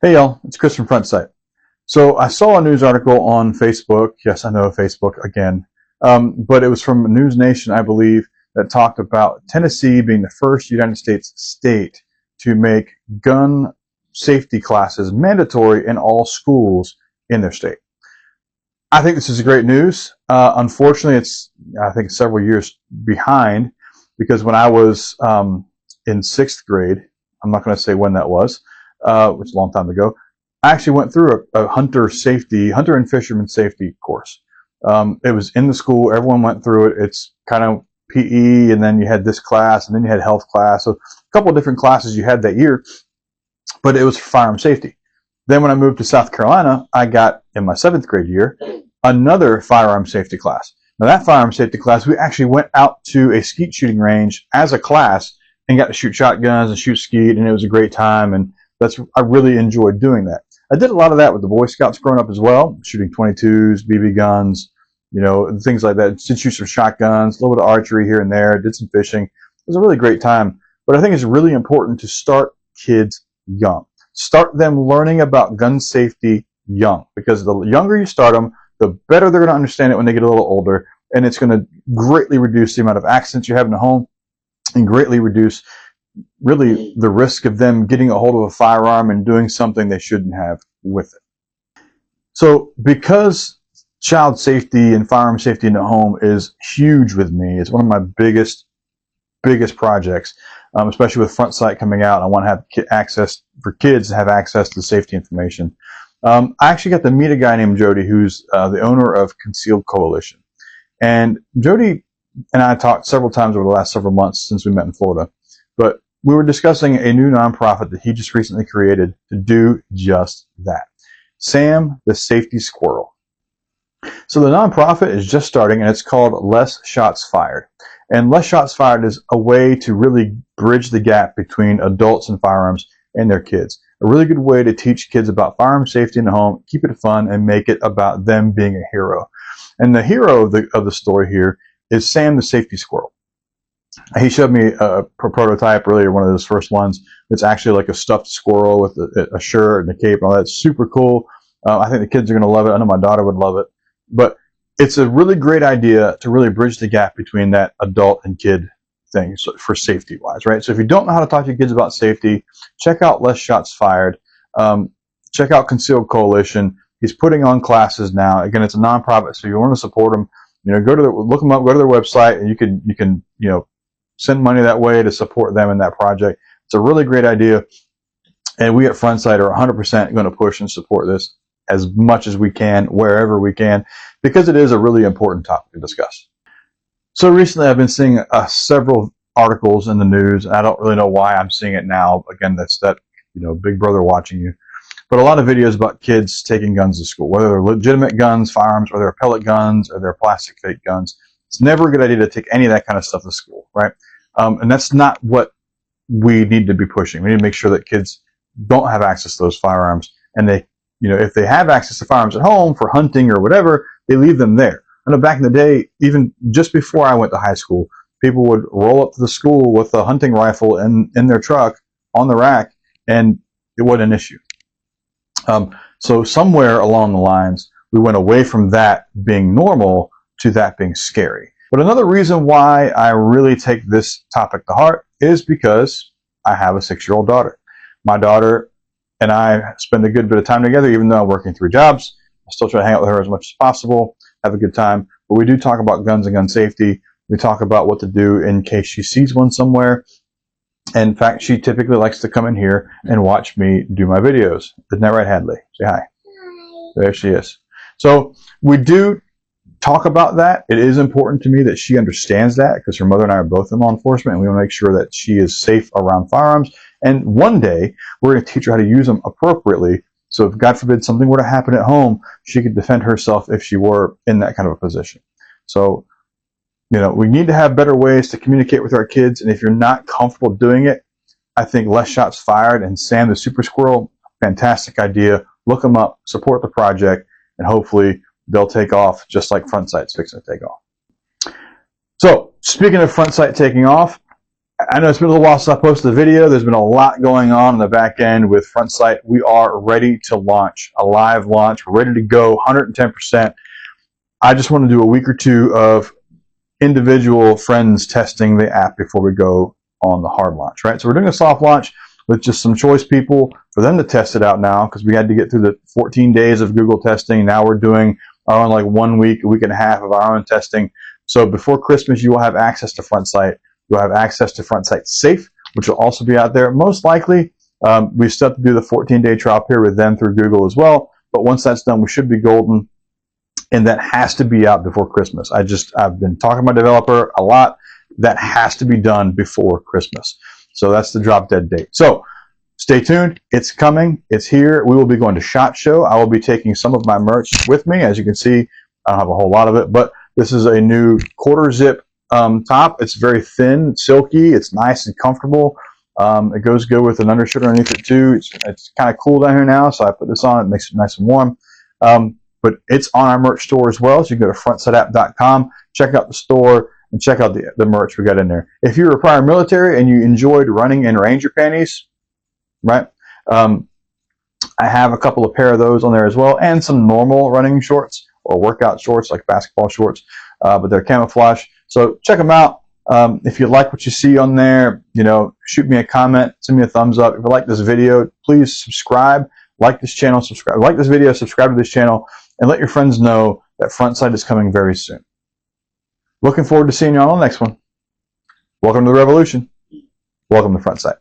Hey y'all, it's Chris from Frontsite. So I saw a news article on Facebook. Yes, I know Facebook again. But it was from News Nation, I believe, that talked about Tennessee being the first United States state to make gun safety classes mandatory in all schools in their state. I think this is great news. Unfortunately, I think several years behind, because when I was in sixth grade, I'm not going to say when that was, which is a long time ago, I actually went through a hunter and fisherman safety course. It was in the school. Everyone went through it. It's kind of PE, and then you had this class, and then you had health class. So a couple of different classes you had that year, but it was for firearm safety. Then when I moved to South Carolina, I got, in my seventh grade year, another firearm safety class. Now that firearm safety class, we actually went out to a skeet shooting range as a class and got to shoot shotguns and shoot skeet, and it was a great time, and I really enjoyed doing that. I did a lot of that with the Boy Scouts growing up as well, shooting 22s, BB guns, things like that. Did shoot some shotguns, a little bit of archery here and there, did some fishing. It was a really great time. But I think it's really important to start kids young. Start them learning about gun safety young, because the younger you start them, the better they're going to understand it when they get a little older, and it's going to greatly reduce the amount of accidents you have in the home and greatly reduce really the risk of them getting a hold of a firearm and doing something they shouldn't have with it. So because child safety and firearm safety in the home is huge with me, it's one of my biggest projects, especially with Frontsite coming out. I want to have access for kids to have access to safety information. I actually got to meet a guy named Jody, who's the owner of Concealed Coalition. And Jody and I talked several times over the last several months since we met in Florida. But we were discussing a new nonprofit that he just recently created to do just that. Sam the Safety Squirrel. So the nonprofit is just starting, and it's called Less Shots Fired. And Less Shots Fired is a way to really bridge the gap between adults and firearms and their kids. A really good way to teach kids about firearm safety in the home, keep it fun, and make it about them being a hero. And the hero of the story here is Sam the Safety Squirrel. He showed me a prototype earlier, one of those first ones. It's actually like a stuffed squirrel with a shirt and a cape and all that. It's super cool. I think the kids are going to love it. I know my daughter would love it. But it's a really great idea to really bridge the gap between that adult and kid thing for safety-wise, right? So if you don't know how to talk to your kids about safety, check out Less Shots Fired. Check out Concealed Coalition. He's putting on classes now. Again, it's a nonprofit, so you want to support them. Look them up, go to their website, and you can send money that way to support them in that project. It's a really great idea, and we at Frontsite are 100% going to push and support this as much as we can, wherever we can, because it is a really important topic to discuss. So recently I've been seeing several articles in the news. I don't really know why I'm seeing it now. Again, that's that big brother watching you. But a lot of videos about kids taking guns to school, whether they're legitimate guns, firearms, or they're pellet guns, or they're plastic fake guns. It's never a good idea to take any of that kind of stuff to school, right? And that's not what we need to be pushing. We need to make sure that kids don't have access to those firearms, and they, if they have access to firearms at home for hunting or whatever, they leave them there. I know back in the day, even just before I went to high school, people would roll up to the school with a hunting rifle in their truck on the rack, and it wasn't an issue. So somewhere along the lines, we went away from that being normal to that being scary. But another reason why I really take this topic to heart is because I have a 6-year-old daughter. My daughter and I spend a good bit of time together, even though I'm working 3 jobs. I still try to hang out with her as much as possible, have a good time. But we do talk about guns and gun safety. We talk about what to do in case she sees one somewhere. And in fact, she typically likes to come in here and watch me do my videos. Isn't that right, Hadley? Say hi. Hi. There she is. So we do talk about that. It is important to me that she understands that, because her mother and I are both in law enforcement, and we want to make sure that she is safe around firearms. And one day, we're going to teach her how to use them appropriately. So if, God forbid, something were to happen at home, she could defend herself if she were in that kind of a position. So we need to have better ways to communicate with our kids, and if you're not comfortable doing it, I think Less Shots Fired and Sam the Super Squirrel, fantastic idea. Look them up, support the project, and hopefully they'll take off just like Frontsite's fixing to take off. So, speaking of Frontsite taking off, I know it's been a little while since I posted the video. There's been a lot going on in the back end with Frontsite. We are ready to launch, a live launch. We're ready to go 110%. I just want to do a week or two of individual friends testing the app before we go on the hard launch, right? So we're doing a soft launch with just some choice people for them to test it out now, because we had to get through the 14 days of Google testing. Now we're doing our own like 1 week, a week and a half of our own testing. So before Christmas, you will have access to Frontsite. You'll have access to Frontsite Safe, which will also be out there. Most likely, we still have to do the 14-day trial period with them through Google as well. But once that's done, we should be golden. And that has to be out before Christmas. I've been talking to my developer a lot. That has to be done before Christmas. So that's the drop dead date. So stay tuned. It's coming. It's here. We will be going to SHOT Show. I will be taking some of my merch with me. As you can see, I don't have a whole lot of it, but this is a new quarter zip top. It's very thin, silky. It's nice and comfortable. It goes good with an undershirt underneath it too. It's kind of cool down here now, so I put this on. It makes it nice and warm. But it's on our merch store as well. So you can go to frontsiteapp.com, check out the store, and check out the merch we got in there. If you're a prior military and you enjoyed running in Ranger panties, right? I have a couple of pair of those on there as well, and some normal running shorts or workout shorts like basketball shorts, but they're camouflage. So check them out. If you like what you see on there, shoot me a comment, send me a thumbs up. If you like this video, please subscribe, like this channel, subscribe, like this video, subscribe to this channel, and let your friends know that Frontsite is coming very soon. Looking forward to seeing you on the next one. Welcome to the revolution. Welcome to Frontsite.